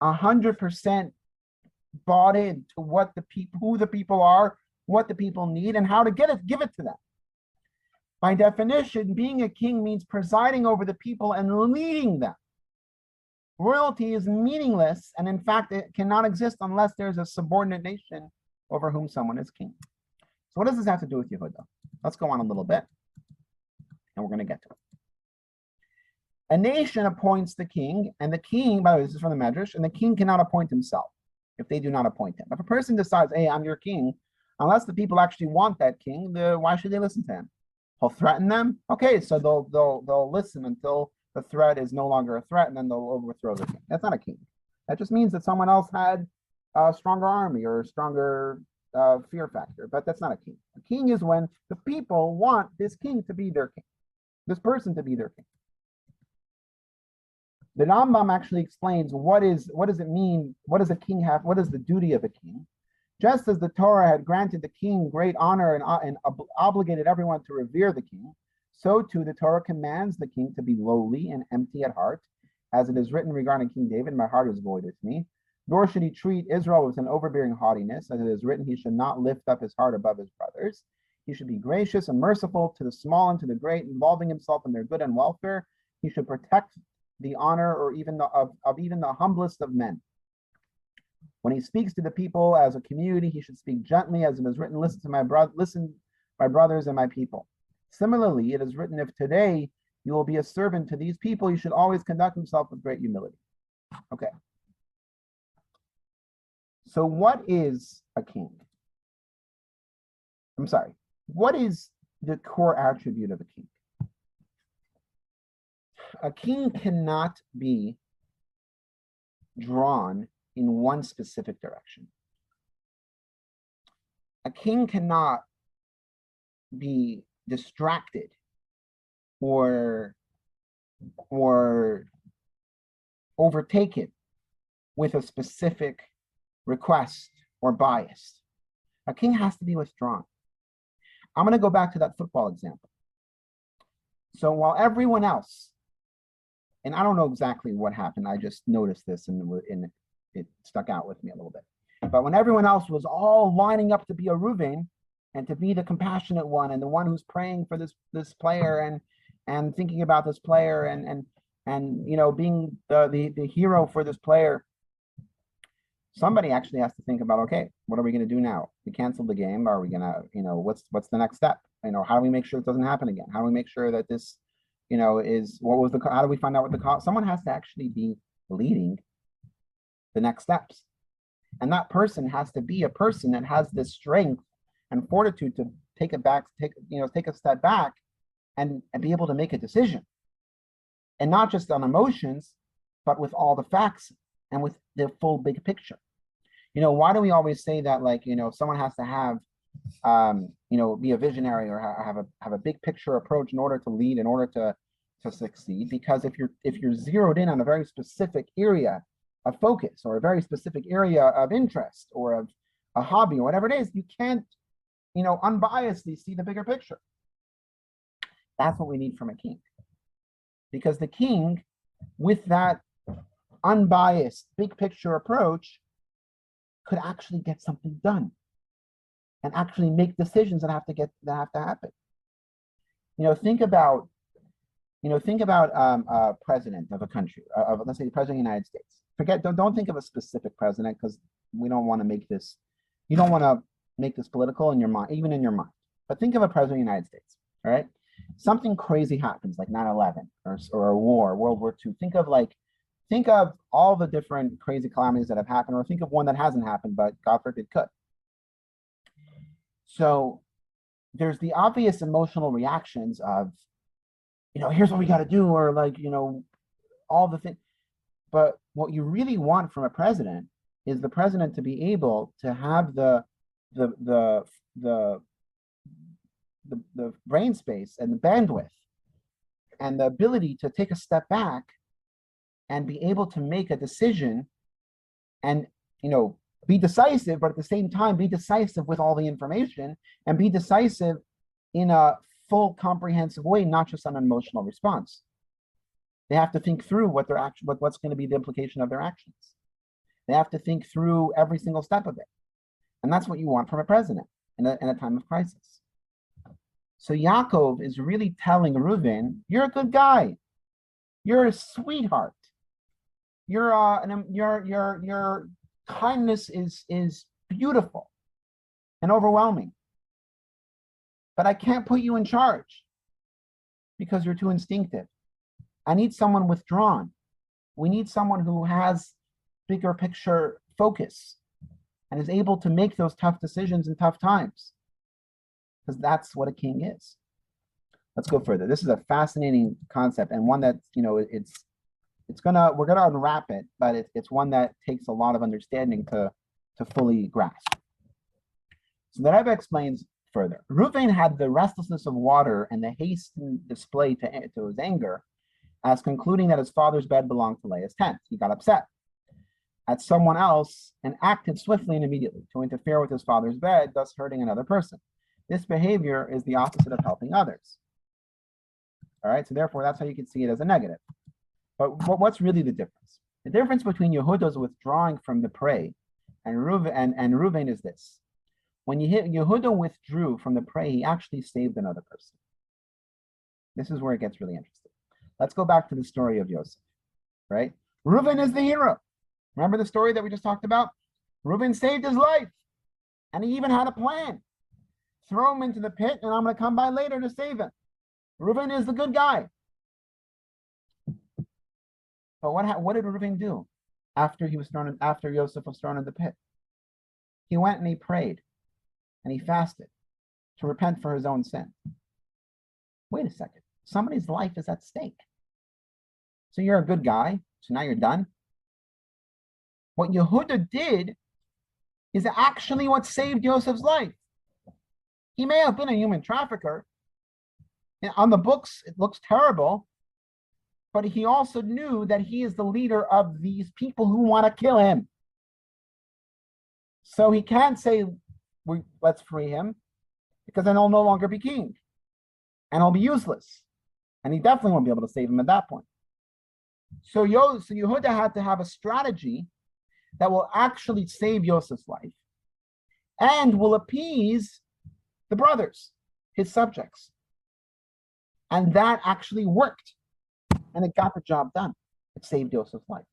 100% bought into what the people, who the people are, what the people need, and how to give it to them. By definition, being a king means presiding over the people and leading them. Royalty is meaningless, and in fact, it cannot exist unless there's a subordinate nation over whom someone is king. So what does this have to do with Yehuda? Let's go on a little bit, and we're going to get to it. A nation appoints the king, and the king, by the way, this is from the Medrash, and the king cannot appoint himself if they do not appoint him. If a person decides, hey, I'm your king, unless the people actually want that king, why should they listen to him? He'll threaten them. Okay, so they'll listen until the threat is no longer a threat, and then they'll overthrow the king. That's not a king. That just means that someone else had a stronger army or a stronger fear factor, but that's not a king. A king is when the people want this king to be their king, this person to be their king. The Rambam actually explains what does it mean, what does a king have, what is the duty of a king? Just as the Torah had granted the king great honor and obligated everyone to revere the king, so too the Torah commands the king to be lowly and empty at heart, as it is written regarding King David, my heart is void with me. Nor should he treat Israel with an overbearing haughtiness, as it is written, he should not lift up his heart above his brothers. He should be gracious and merciful to the small and to the great, involving himself in their good and welfare. He should protect the honor or even of even the humblest of men. When he speaks to the people as a community, he should speak gently, as it is written, listen, my brothers and my people. Similarly, it is written, if today you will be a servant to these people, you should always conduct himself with great humility. Okay. So what is a king? I'm sorry. What is the core attribute of a king? A king cannot be drawn in one specific direction. A king cannot be distracted or overtaken with a specific request or bias. A king has to be withdrawn. I'm going to go back to that football example. So while everyone else, and I don't know exactly what happened, I just noticed this and it stuck out with me a little bit. But when everyone else was all lining up to be a Reuben and to be the compassionate one and the one who's praying for this player and thinking about this player and you know, being the hero for this player, somebody actually has to think about, okay, what are we going to do now? We canceled the game. Are we going to, you know, what's the next step? You know, how do we make sure it doesn't happen again? How do we make sure that this, you know, how do we find out what the cause? Someone has to actually be leading the next steps. And that person has to be a person that has the strength and fortitude to take a step back and be able to make a decision. And not just on emotions, but with all the facts and with the full big picture. You know, why do we always say that, like, you know, someone has to have you know, be a visionary or have a big picture approach in order to lead, in order to succeed? Because if you're zeroed in on a very specific area of focus or a very specific area of interest or of a hobby or whatever it is, you can't, you know, unbiasedly see the bigger picture. That's what we need from a king. Because the king, with that unbiased big picture approach, could actually get something done and actually make decisions that have to happen. You know, think about a president of a country, let's say the president of the United States. Don't think of a specific president, because we don't want to make this, you don't want to make this political in your mind, even in your mind. But think of a president of the United States, all right? Something crazy happens, like 9/11 or a war, World War II. Think of all the different crazy calamities that have happened, or think of one that hasn't happened, but God forbid could. So there's the obvious emotional reactions of, you know, here's what we got to do, or like, you know, all the things. But what you really want from a president is the president to be able to have the brain space and the bandwidth and the ability to take a step back and be able to make a decision and, you know, be decisive, but at the same time be decisive with all the information and be decisive in a full comprehensive way, not just on an emotional response. They have to think through what's going to be the implication of their actions. They have to think through every single step of it. And that's what you want from a president in a time of crisis. So Yaakov is really telling Reuben, you're a good guy. You're a sweetheart. Your kindness is beautiful and overwhelming. But I can't put you in charge because you're too instinctive. I need someone withdrawn. We need someone who has bigger picture focus and is able to make those tough decisions in tough times. Because that's what a king is. Let's go further. This is a fascinating concept and one that, we're gonna unwrap it, but it's one that takes a lot of understanding to fully grasp. So the Rebbe explains further. Reuven had the restlessness of water and the hastened display to his anger, as concluding that his father's bed belonged to Leah's tent. He got upset at someone else and acted swiftly and immediately to interfere with his father's bed, thus hurting another person. This behavior is the opposite of helping others. All right, so therefore that's how you can see it as a negative. But what's really the difference? The difference between Yehuda's withdrawing from the prey and Reuven is this. When Yehuda withdrew from the prey, he actually saved another person. This is where it gets really interesting. Let's go back to the story of Yosef, right? Reuven is the hero. Remember the story that we just talked about? Reuven saved his life, and he even had a plan. Throw him into the pit, and I'm going to come by later to save him. Reuven is the good guy. But what did Reuven do after Yosef was thrown in the pit? He went and he prayed, and he fasted to repent for his own sin. Wait a second. Somebody's life is at stake. So you're a good guy, so now you're done. What Yehuda did is actually what saved Yosef's life. He may have been a human trafficker. And on the books, it looks terrible, but he also knew that he is the leader of these people who want to kill him. So he can't say, let's free him, because then he'll no longer be king, and he'll be useless. And he definitely won't be able to save him at that point. So Yehuda had to have a strategy that will actually save Yosef's life and will appease the brothers, his subjects. And that actually worked. And it got the job done. It saved Yosef's life.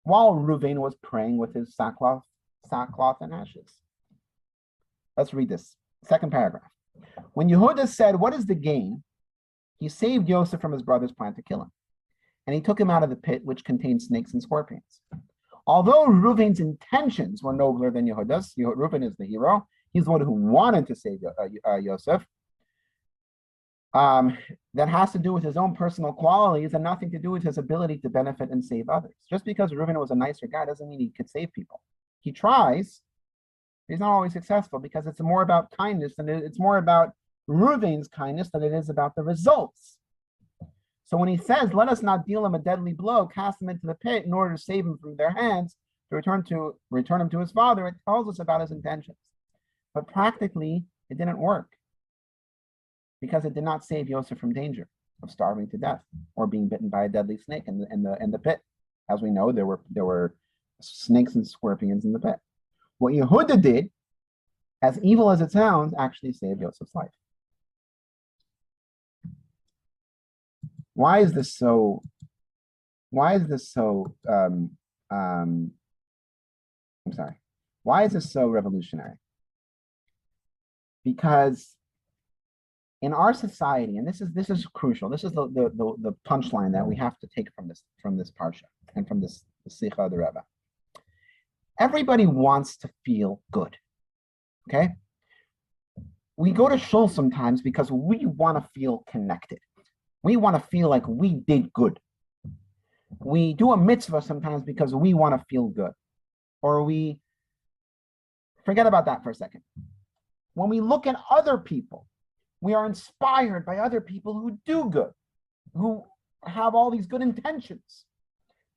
While Reuven was praying with his sackcloth and ashes. Let's read this. Second paragraph. When Yehuda said, what is the gain? He saved Yosef from his brother's plan to kill him. And he took him out of the pit, which contained snakes and scorpions. Although Reuven's intentions were nobler than Yehuda's, Reuven is the hero. He's the one who wanted to save Yosef. That has to do with his own personal qualities and nothing to do with his ability to benefit and save others. Just because Reuven was a nicer guy doesn't mean he could save people. He tries, but he's not always successful because it's more about kindness and it's more about Reuven's kindness than it is about the results. So when he says, let us not deal him a deadly blow, cast him into the pit in order to save him from their hands, to return him to his father, it tells us about his intentions. But practically, it didn't work because it did not save Yosef from danger of starving to death or being bitten by a deadly snake in the pit. As we know, there were snakes and scorpions in the pit. What Yehuda did, as evil as it sounds, actually saved Yosef's life. Why is this so revolutionary? Because in our society, and this is crucial, this is the punchline that we have to take from this parsha and from this Sikha of the Rebbe. Everybody wants to feel good. Okay? We go to shul sometimes because we want to feel connected. We want to feel like we did good. We do a mitzvah sometimes because we want to feel good. Or we forget about that for a second. When we look at other people, we are inspired by other people who do good, who have all these good intentions,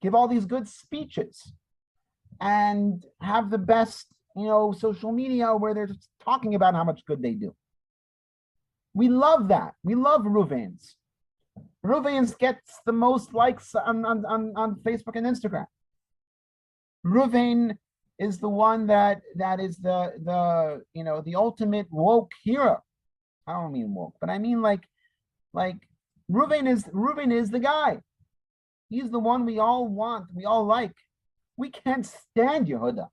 give all these good speeches, and have the best, social media where they're just talking about how much good they do. We love that. We love Reuven's. Reuven's gets the most likes on Facebook and Instagram. Reuven is the one that is the ultimate woke hero. I don't mean woke, but I mean like Reuven is the guy. He's the one we all want, we all like. We can't stand Yehuda.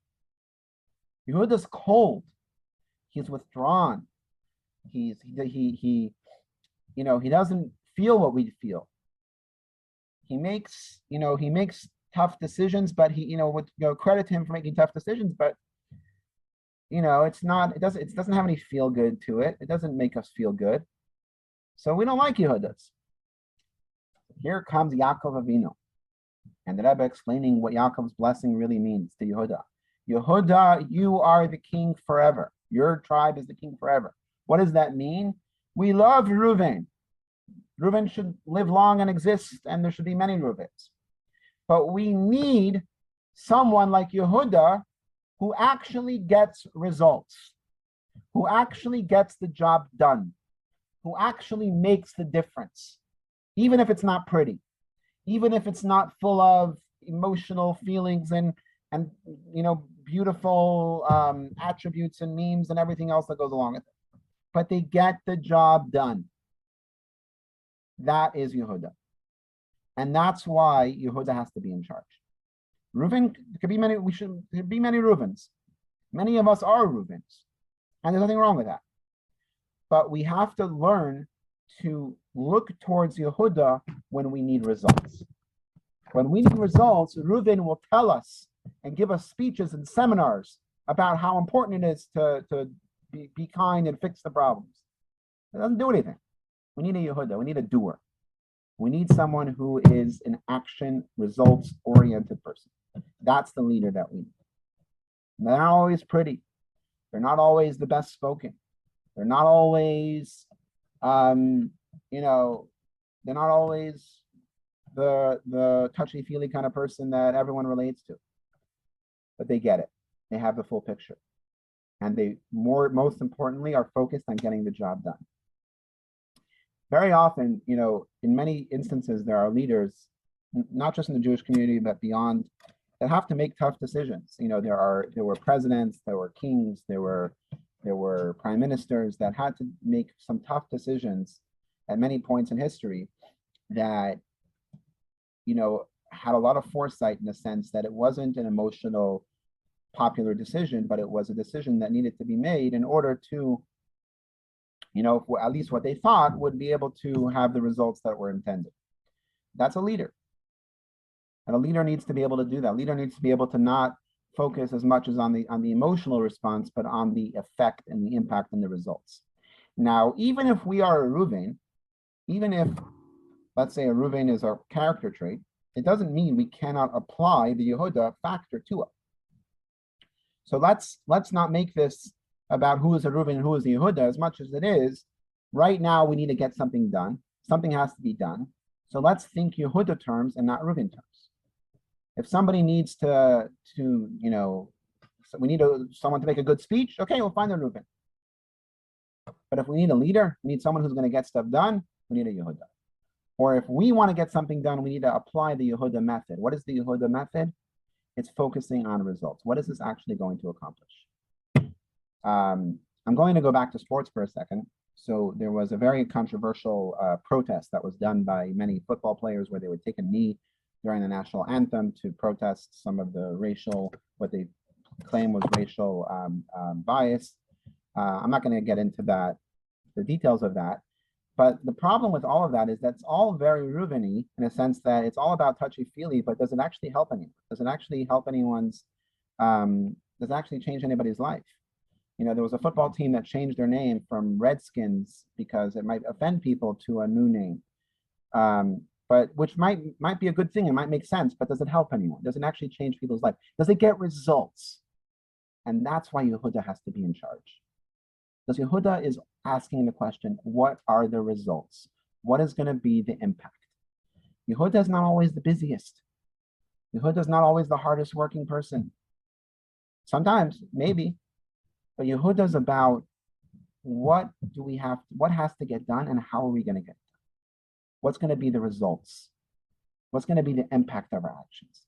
Yehuda's cold. He's withdrawn. He doesn't feel what we feel. He makes tough decisions, but he would credit him for making tough decisions, but it doesn't have any feel good to it. It doesn't make us feel good. So we don't like Yehudas. Here comes Yaakov Avinu, and the Rebbe explaining what Yaakov's blessing really means to Yehuda. Yehuda, you are the king forever. Your tribe is the king forever. What does that mean? We love Reuven. Reuven should live long and exist, and there should be many Reuvens. But we need someone like Yehuda who actually gets results, who actually gets the job done, who actually makes the difference, even if it's not pretty, even if it's not full of emotional feelings and beautiful attributes and memes and everything else that goes along with it. But they get the job done. That is Yehuda. And that's why Yehuda has to be in charge. Reuven, there could be many Reuvens. Many of us are Reuvens. And there's nothing wrong with that. But we have to learn to look towards Yehuda when we need results. When we need results, Reuven will tell us and give us speeches and seminars about how important it is to be kind and fix the problems. It doesn't do anything. We need a Yehuda. We need a doer. We need someone who is an action, results-oriented person. That's the leader that we need. They're not always pretty. They're not always the best spoken. They're not always, they're not always the touchy-feely kind of person that everyone relates to. But they get it. They have the full picture. And they most importantly are focused on getting the job done. Very often, in many instances, there are leaders, not just in the Jewish community, but beyond, that have to make tough decisions. There were presidents, there were kings, there were prime ministers that had to make some tough decisions at many points in history that, had a lot of foresight in the sense that it wasn't an emotional, popular decision, but it was a decision that needed to be made in order to, at least what they thought would be able to have the results that were intended. That's a leader. And a leader needs to be able to do that. A leader needs to be able to not focus as much as on the emotional response, but on the effect and the impact and the results. Now, even if we are a Reuven, even if, let's say, a Reuven is our character trait, it doesn't mean we cannot apply the Yehuda factor to it. So let's not make this about who is a Reuven and who is the Yehuda as much as it is. Right now, we need to get something done. Something has to be done. So let's think Yehuda terms and not Reuven terms. If somebody needs we need someone to make a good speech, okay, we'll find a Reuven. But if we need a leader, we need someone who's going to get stuff done, we need a Yehuda. Or if we want to get something done, we need to apply the Yehuda method. What is the Yehuda method? It's focusing on results. What is this actually going to accomplish? I'm going to go back to sports for a second. So there was a very controversial protest that was done by many football players where they would take a knee during the national anthem to protest some of the what they claim was racial bias. I'm not going to get into the details of that. But the problem with all of that is that's all very Reuven-y in a sense that it's all about touchy-feely, but does it actually help anyone? Does it actually help does it actually change anybody's life? There was a football team that changed their name from Redskins because it might offend people to a new name, but which might be a good thing. It might make sense, but does it help anyone? Does it actually change people's life? Does it get results? And that's why Yehuda has to be in charge. Because Yehuda is asking the question, what are the results? What is going to be the impact? Yehuda is not always the busiest. Yehuda is not always the hardest working person. Sometimes, maybe. But Yehuda is about what has to get done and how are we going to get it done? What's going to be the results? What's going to be the impact of our actions?